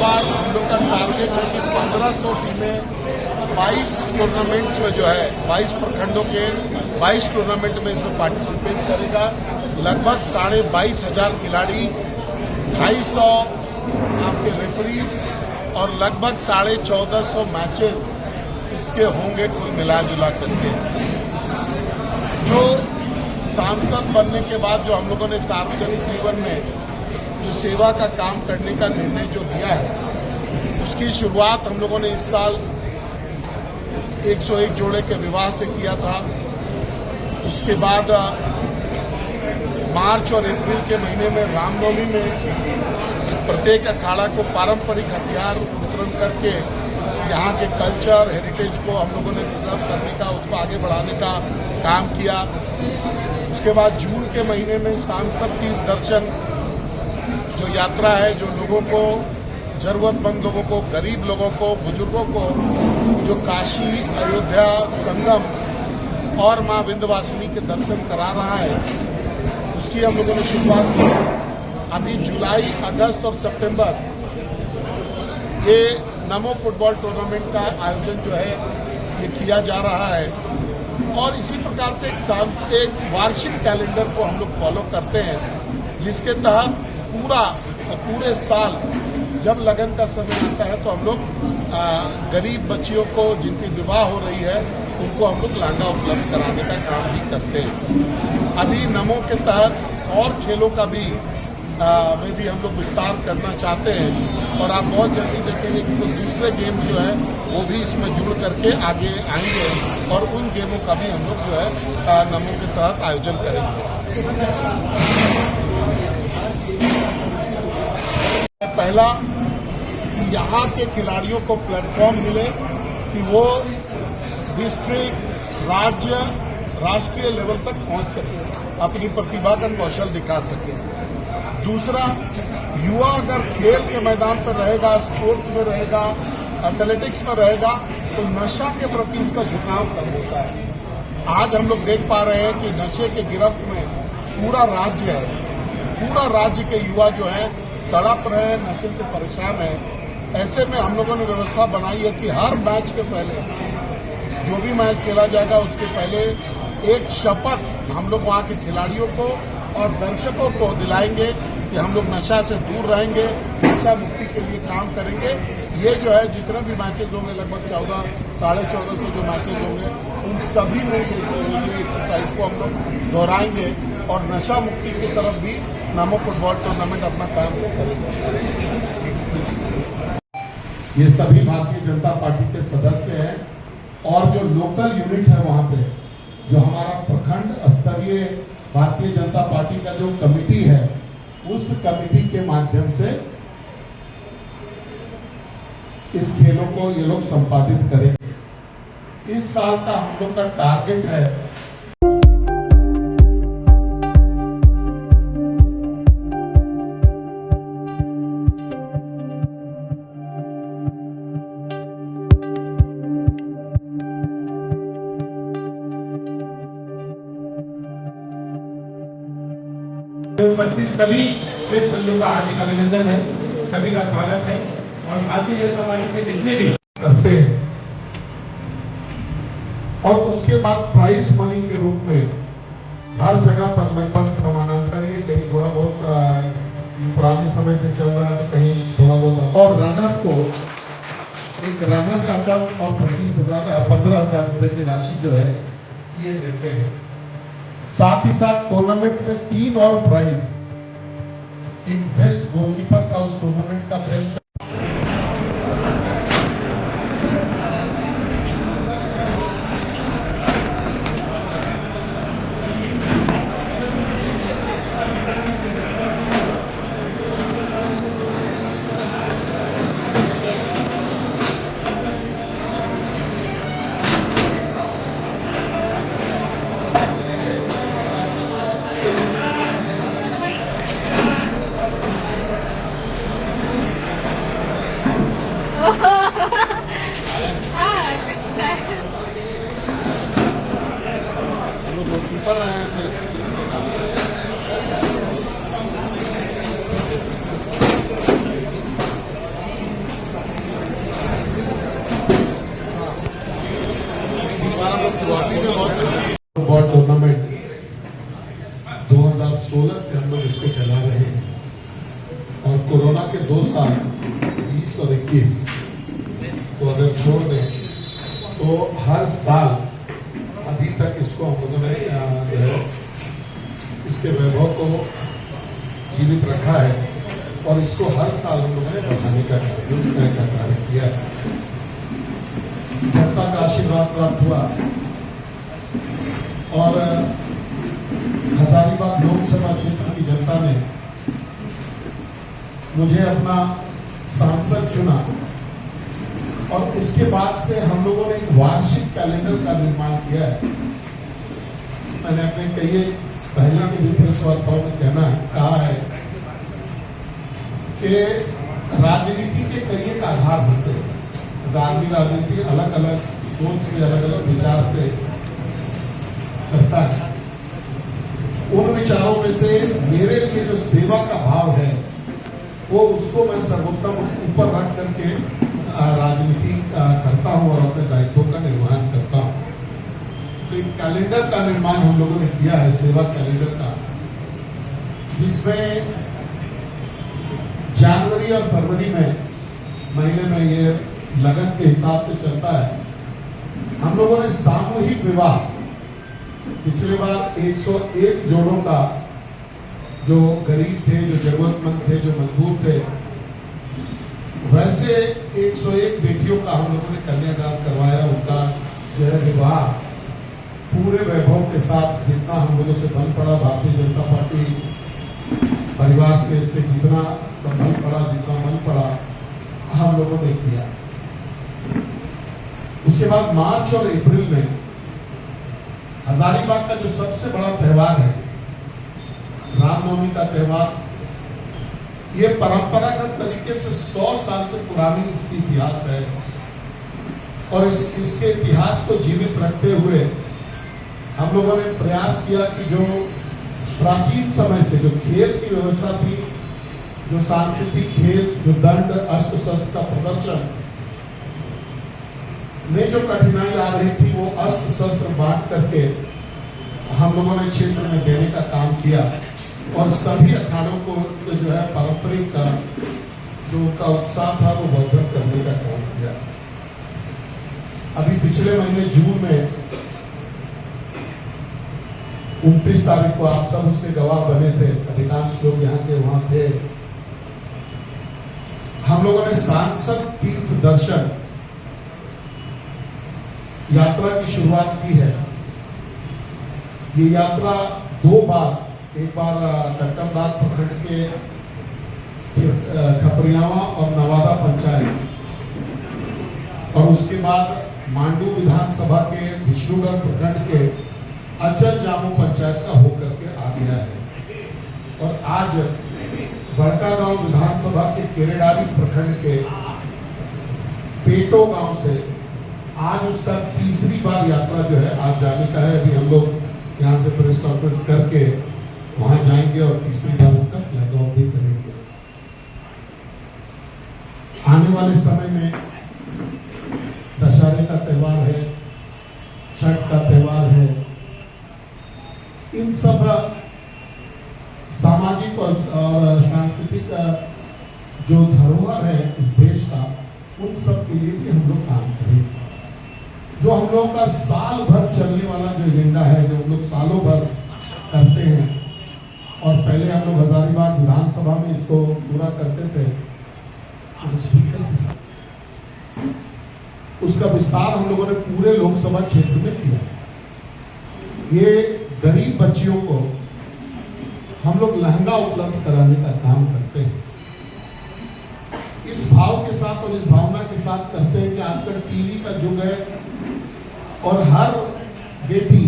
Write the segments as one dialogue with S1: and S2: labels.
S1: बार हम लोग का टारगेट है कि 1500 टीमें 22 टूर्नामेंट्स में जो है 22 प्रखंडों के 22 टूर्नामेंट में इसमें पार्टिसिपेट करेगा। लगभग 22,500 खिलाड़ी, 250 आपके रेफरीज और लगभग 1450 मैचेस इसके होंगे कुल मिला जुला करके। जो सांसद बनने के बाद जो हम लोगों ने सार्वजनिक जीवन में जो सेवा का काम करने का निर्णय जो लिया है, उसकी शुरुआत हम लोगों ने इस साल 101 जोड़े के विवाह से किया था। उसके बाद मार्च और अप्रैल के महीने में रामनवमी में प्रत्येक अखाड़ा को पारंपरिक हथियार वितरण करके यहाँ के कल्चर हेरिटेज को हम लोगों ने प्रिजर्व करने का, उसको आगे बढ़ाने का काम किया। उसके बाद जून के महीने में सांसद तीर्थ दर्शन जो यात्रा है, जो लोगों को, जरूरतमंद लोगों को, गरीब लोगों को, बुजुर्गों को जो काशी, अयोध्या, संगम और मां विंध्यवासिनी के दर्शन करा रहा है, उसकी हम लोगों ने शुरुआत की। अभी जुलाई, अगस्त और सितंबर ये नमो फुटबॉल टूर्नामेंट का आयोजन जो है ये किया जा रहा है। और इसी प्रकार से एक वार्षिक कैलेंडर को हम लोग फॉलो करते हैं, जिसके तहत पूरे साल जब लगन का समय आता है तो हम लोग गरीब बच्चियों को जिनकी विवाह हो रही है उनको हम लोग लहंगा उपलब्ध कराने का काम भी करते हैं। अभी नमो के तहत और खेलों का भी में भी हम लोग विस्तार करना चाहते हैं और आप बहुत जल्दी देखेंगे कि कुछ दूसरे गेम्स जो है वो भी इसमें जुड़ करके आगे आएंगे और उन गेमों का भी हम लोग जो है नमो के तहत आयोजन करेंगे। पहला, यहाँ के खिलाड़ियों को प्लेटफॉर्म मिले कि वो डिस्ट्रिक्ट, राज्य, राष्ट्रीय लेवल तक पहुंच सके, अपनी प्रतिभा का कौशल दिखा सके। दूसरा, युवा अगर खेल के मैदान पर रहेगा, स्पोर्ट्स में रहेगा, एथलेटिक्स में रहेगा, तो नशा के प्रति उसका झुकाव कम होता है। आज हम लोग देख पा रहे हैं कि नशे के गिरफ्त में पूरा राज्य है, पूरा राज्य के युवा जो है तड़प रहे हैं, नशे से परेशान है। ऐसे में हम लोगों ने व्यवस्था बनाई है कि हर मैच के पहले, जो भी मैच खेला जाएगा उसके पहले एक शपथ हम लोग वहां के खिलाड़ियों को और दर्शकों को दिलाएंगे कि हम लोग नशा से दूर रहेंगे, नशा मुक्ति के लिए काम करेंगे। ये जो है जितने भी मैचेज होंगे, लगभग 14,500 जो मैचेज होंगे, उन सभी में ये एक्सरसाइज को हम लोग दोहराएंगे और नशा मुक्ति की तरफ भी नमो फुटबॉल टूर्नामेंट अपना काम करेगा। ये सभी भारतीय जनता पार्टी के सदस्य हैं और जो लोकल यूनिट है वहां पे जो हमारा प्रखंड स्तरीय भारतीय जनता पार्टी का जो कमिटी है, उस कमिटी के माध्यम से इस खेलों को ये लोग संपादित करेंगे। इस साल का हम लोग का टारगेट है
S2: उपस्थित सभी प्रेस बंधुओं का हार्दिक अभिनंदन है, सभी का स्वागत है। और भारतीय जनता पार्टी के जितने भी
S1: करते हैं और उसके बाद प्राइज मनी के रूप में हर जगह पर लगभग समानांतर ही, कहीं थोड़ा बहुत पुराने समय से चल रहा है, कहीं थोड़ा बहुत, और रनर को एक रनर का कप और 15,000 रुपए की राशि जो है ये देते हैं। साथ ही साथ टूर्नामेंट में 3 और प्राइज, एक बेस्ट गोलकीपर का उस टूर्नामेंट का बेस्ट कोरोना के 2 साल 20 और 21 को अगर छोड़ दें तो हर साल अभी तक इसको हम लोगों ने जो है इसके वैभव को जीवित रखा है और इसको हर साल हम लोगों ने बढ़ाने का कार्य किया है। जनता का आशीर्वाद प्राप्त हुआ और हजारीबाग लोकसभा क्षेत्र की जनता ने मुझे अपना सांसद चुना और उसके बाद से हम लोगों ने एक वार्षिक कैलेंडर का निर्माण किया है। मैंने अपने कई पहले के भी प्रेस वार्ताओं में कहा है कि राजनीति के कई एक आधार होते हैं। धार्मिक राजनीति अलग अलग सोच से अलग अलग विचार से करता है। उन विचारों में से मेरे लिए जो सेवा का भाव है वो उसको मैं सर्वोत्तम ऊपर रख करके राजनीति करता हूं और अपने दायित्वों का निर्वहन करता हूं। तो एक कैलेंडर का निर्माण हम लोगों ने किया है, सेवा कैलेंडर का, जिसमें जनवरी और फरवरी में महीने में ये लगन के हिसाब से चलता है। हम लोगों ने सामूहिक विवाह पिछले बार 101 जोड़ों का, जो गरीब थे, जो जरूरतमंद थे, जो मजबूर थे, वैसे 101 बेटियों का हम लोगों ने कन्यादान करवाया। उनका जो है विवाह पूरे वैभव के साथ, जितना हम लोगों से बन पड़ा, भारतीय जनता पार्टी परिवार के से जितना संभल पड़ा, जितना मन पड़ा, हम लोगों ने किया। उसके बाद मार्च और अप्रैल में हजारीबाग का जो सबसे बड़ा त्योहार है, रामनवमी का त्योहार, ये परंपरागत तरीके से 100 साल से पुरानी इसकी इतिहास है और इसके इतिहास को जीवित रखते हुए हम लोगों ने प्रयास किया कि जो प्राचीन समय से जो खेल की व्यवस्था थी, जो सांस्कृतिक खेल, जो दंड अस्त्र शस्त्र का प्रदर्शन में जो कठिनाई आ रही थी, वो अस्त्र शस्त्र बांट करके हम लोगों ने क्षेत्र में देने का काम किया और सभी अखाड़ों को जो है पारंपरिक का जो उनका उत्साह था वो वर्धन करने का काम किया। अभी पिछले महीने जून में 29 तारीख को आप सब उसके गवाह बने थे, अधिकांश लोग यहाँ के वहां थे। हम लोगों ने सांसद तीर्थ दर्शन यात्रा की शुरुआत की है। ये यात्रा 2 बार, एक बार कटकमदाग प्रखंड के खपरियावा और नवादा पंचायत और उसके बाद मांडू विधानसभा के विष्णुगढ़ प्रखंड के अचल जामू पंचायत का होकर के आ गया है और आज बड़का गांव विधानसभा के केरेडारी प्रखंड के पेटो गांव से आज उसका 3री बार यात्रा जो है आज जाने का है। अभी हम लोग यहाँ से प्रेस कॉन्फ्रेंस करके वहां जाएंगे और 3री बार इसका फ्लैग ऑफ भी करेंगे। आने वाले समय में दशहरे का त्योहार है, छठ का त्योहार है, इन सब सामाजिक और सांस्कृतिक जो धरोहर है इस देश का, उन सब के लिए भी हम लोग काम करेंगे। जो हम लोगों का साल भर चलने वाला जो एजेंडा है, जो हम लोग सालों भर करते हैं और पहले हम लोग हजारीबाग विधानसभा में इसको पूरा करते थे, स्पीकर के साथ उसका विस्तार हम लोगों ने पूरे लोकसभा क्षेत्र में किया। ये गरीब बच्चियों को हम लोग लहंगा उपलब्ध कराने का काम करते हैं। इस भाव के साथ और इस भावना के साथ करते हैं कि आजकल टीवी का युग है और हर बेटी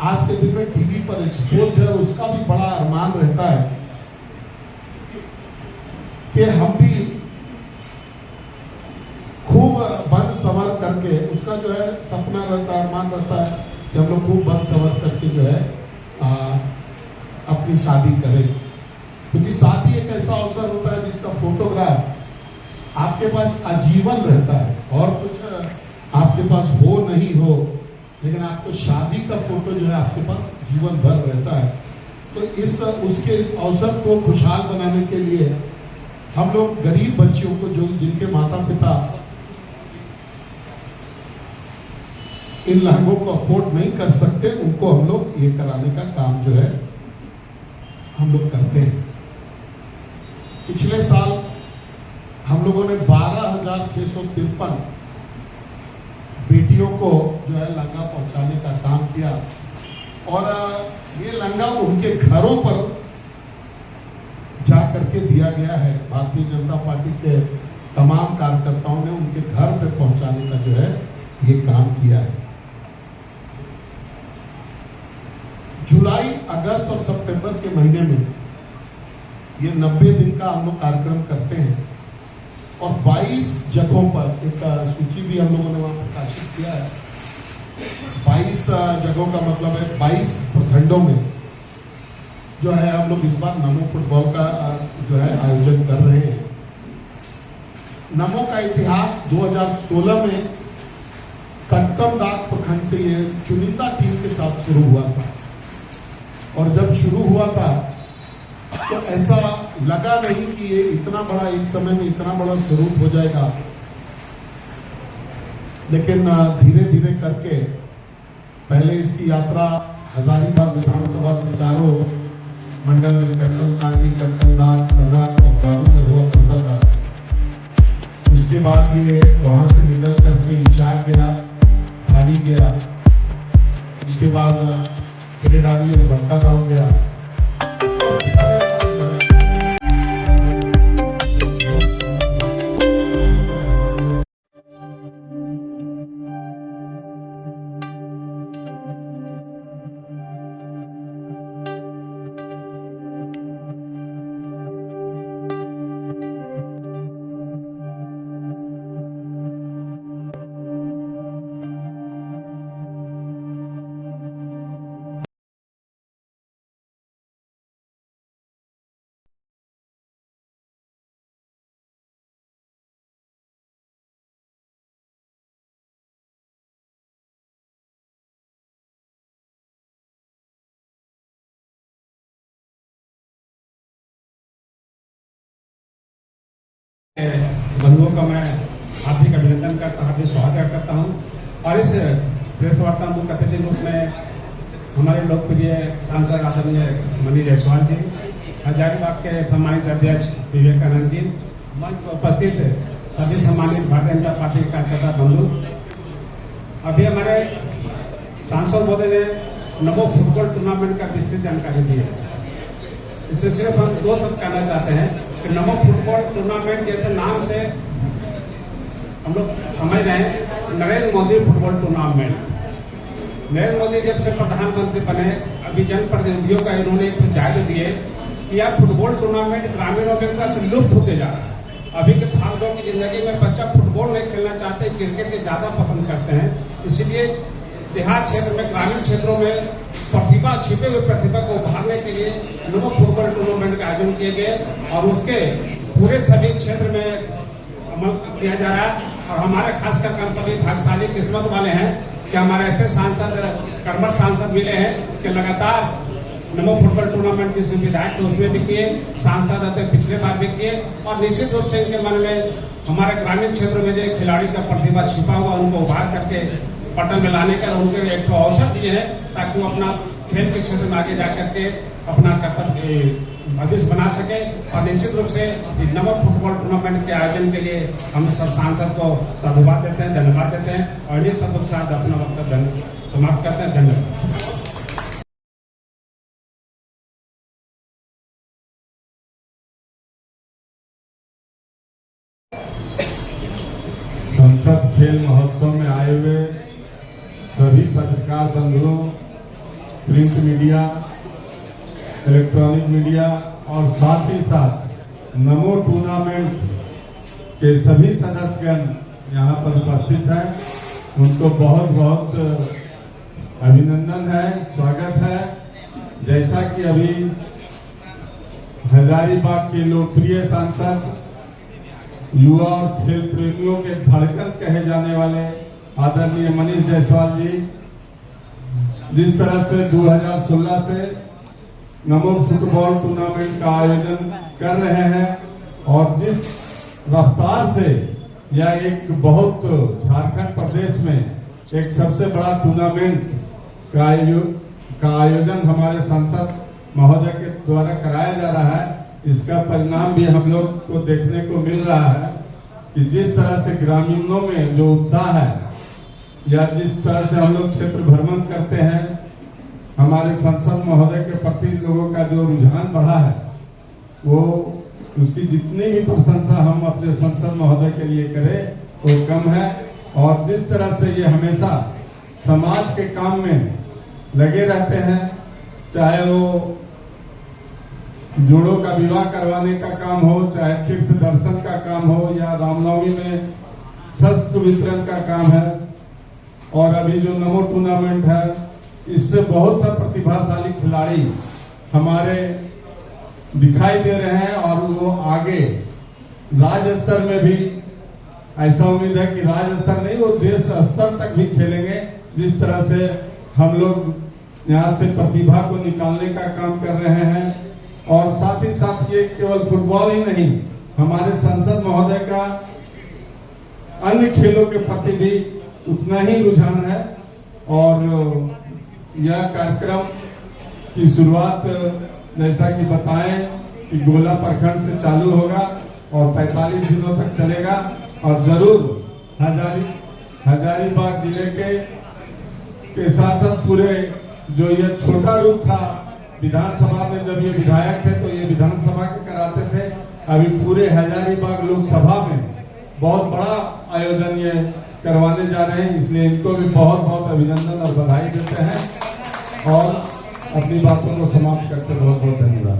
S1: आज के दिन में टीवी पर एक्सपोज्ड है। उसका भी बड़ा अरमान रहता है कि हम भी खूब बन सवर करके, उसका जो है सपना रहता है, अरमान रहता है कि हम लोग खूब बन सवर करके जो है अपनी शादी करें। क्योंकि शादी एक ऐसा अवसर होता है जिसका फोटोग्राफ आपके पास आजीवन रहता है और कुछ आपके पास हो नहीं हो, लेकिन आपको शादी का फोटो जो है आपके पास जीवन भर रहता है। तो इस अवसर को खुशहाल बनाने के लिए हम लोग गरीब बच्चियों को जो जिनके माता पिता इन लहंगों को अफोर्ड नहीं कर सकते, उनको हम लोग ये कराने का काम जो है हम लोग करते हैं। पिछले साल हम लोगों ने 12,653 बेटियों को जो है लहंगा पहुंचाने का काम किया और ये लहंगा उनके घरों पर जा करके दिया गया है। भारतीय जनता पार्टी के तमाम कार्यकर्ताओं ने उनके घर पे पहुंचाने का जो है ये काम किया है। जुलाई, अगस्त और सितंबर के महीने में ये 90 दिन का हम लोग कार्यक्रम करते हैं और 22 जगहों पर एक सूची भी हम लोगों ने वहां प्रकाशित किया है। 22 जगहों का मतलब है 22 प्रखंडों में जो है हम लोग इस बार नमो फुटबॉल का जो है आयोजन कर रहे हैं। नमो का इतिहास 2016 में कटकमदाग प्रखंड से ये चुनिंदा टीम के साथ शुरू हुआ था और जब शुरू हुआ था तो ऐसा लगा नहीं कि ये इतना बड़ा एक समय में इतना बड़ा स्वरूप हो जाएगा, लेकिन धीरे धीरे करके पहले इसकी यात्रा हजारीबाग विधानसभा के चारों मंडल में कटकमदाग, सदर और बारू में हुआ करता था। उसके बाद ये वहां से निकल करके इचाक गया, थाड़ी गया, उसके बाद किरेडारी और बंटा गांव गया।
S2: बंधुओं का मैं हार्दिक अभिनंदन करता हूँ, हार्दिक स्वागत करता हूँ। और इस प्रेस वार्ता मुख्य अतिथि रूप में हमारे लोकप्रिय सांसद आदरणीय मनीष जायसवाल जी, हजारीबाग के सम्मानित अध्यक्ष विवेकानंद जी, मंच पर उपस्थित सभी सम्मानित भारतीय जनता पार्टी के कार्यकर्ता बंधु। अभी हमारे सांसद महोदय ने नमो फुटबॉल टूर्नामेंट का विस्तृत जानकारी दी है। इसमें सिर्फ हम दो शब्द कहना चाहते हैं कि नमो फुटबॉल टूर्नामेंट जैसे नाम से हम लोग समझ रहे हैं नरेंद्र मोदी फुटबॉल टूर्नामेंट। नरेंद्र मोदी जब से प्रधानमंत्री बने अभी जनप्रतिनिधियों का इन्होंने एक जायजा दिए कि यह फुटबॉल टूर्नामेंट ग्रामीणों के अंदर से लुप्त होते जा रहा है। अभी के भागदौड़ की जिंदगी में बच्चा फुटबॉल नहीं खेलना चाहते, क्रिकेट के ज्यादा पसंद करते हैं। इसलिए देहात क्षेत्र में, ग्रामीण क्षेत्रों में प्रतिभा, छिपे हुए प्रतिभा को उभारने के लिए नमो फुटबॉल टूर्नामेंट का आयोजन किए गए और उसके पूरे सभी क्षेत्र में अमल किया जा रहा है। और हमारे खासकर हम सभी भाग्यशाली किस्मत वाले हैं कि हमारे ऐसे सांसद, कर्मठ सांसद मिले हैं कि लगातार नमो फुटबॉल टूर्नामेंट की विधायक तो उसमें भी किए, सांसद अध्यक्ष पिछले बार भी किए और निश्चित रूप से इनके मन में हमारे ग्रामीण क्षेत्र में जो खिलाड़ी का प्रतिभा छिपा हुआ उनको उभार करके पटल में लाने का उनके एक अवसर दिए हैं ताकि वो अपना खेल के क्षेत्र में आगे जाकर के अपना कर्तव्य भविष्य बना सके। और निश्चित रूप से नमो फुटबॉल टूर्नामेंट के आयोजन के लिए हम सब सांसद को साधुवाद देते हैं, धन्यवाद देते हैं और इन्हीं सबों के साथ अपना वक्तव्य समाप्त करते हैं। धन्यवाद।
S3: संसद खेल महोत्सव में आए हुए सभी पत्रकार बंधुओं, प्रिंट मीडिया, इलेक्ट्रॉनिक मीडिया और साथ ही साथ नमो टूर्नामेंट के सभी सदस्यगण यहाँ पर उपस्थित हैं, उनको बहुत बहुत अभिनंदन है, स्वागत है। जैसा कि अभी हजारीबाग के लोकप्रिय सांसद, युवा और खेल प्रेमियों के धड़कन कहे जाने वाले आदरणीय मनीष जायसवाल जी जिस तरह से 2016 से नमो फुटबॉल टूर्नामेंट का आयोजन कर रहे हैं और जिस रफ्तार से यह एक बहुत झारखंड प्रदेश में एक सबसे बड़ा टूर्नामेंट का आयोजन हमारे सांसद महोदय के द्वारा कराया जा रहा है, इसका परिणाम भी हम लोग को देखने को मिल रहा है कि जिस तरह से ग्रामीणों में जो उत्साह है या जिस तरह से हम लोग क्षेत्र भ्रमण करते हैं, हमारे सांसद महोदय के प्रति लोगों का जो रुझान बढ़ा है, वो उसकी जितनी भी प्रशंसा हम अपने सांसद महोदय के लिए करें वो कम है। और जिस तरह से ये हमेशा समाज के काम में लगे रहते हैं, चाहे वो जोड़ों का विवाह करवाने का काम हो, चाहे तीर्थ दर्शन का काम हो, या रामनवमी में शस्त्र वितरण का काम है, और अभी जो नमो टूर्नामेंट है, इससे बहुत सा प्रतिभाशाली खिलाड़ी हमारे दिखाई दे रहे हैं और वो आगे राज्य स्तर में भी ऐसा उम्मीद है कि राज्य स्तर नहीं, वो देश स्तर तक भी खेलेंगे। जिस तरह से हम लोग यहाँ से प्रतिभा को निकालने का काम कर रहे हैं, और साथ ही साथ ये केवल फुटबॉल ही नहीं, हमारे सांसद महोदय का अन्य खेलों के प्रति भी उतना ही रुझान है। और यह कार्यक्रम की शुरुआत जैसा कि बताएं कि गोला प्रखंड से चालू होगा और 45 दिनों तक चलेगा, और जरूर हजारीबाग जिले के साथ साथ पूरे जो यह छोटा रूप था विधानसभा में, जब ये विधायक थे तो ये विधानसभा के कराते थे, अभी पूरे हजारीबाग लोकसभा में बहुत बड़ा आयोजन ये करवाने जा रहे हैं, इसलिए इनको भी बहुत बहुत अभिनंदन और बधाई देते हैं और अपनी बातों को समाप्त करते बहुत बहुत धन्यवाद।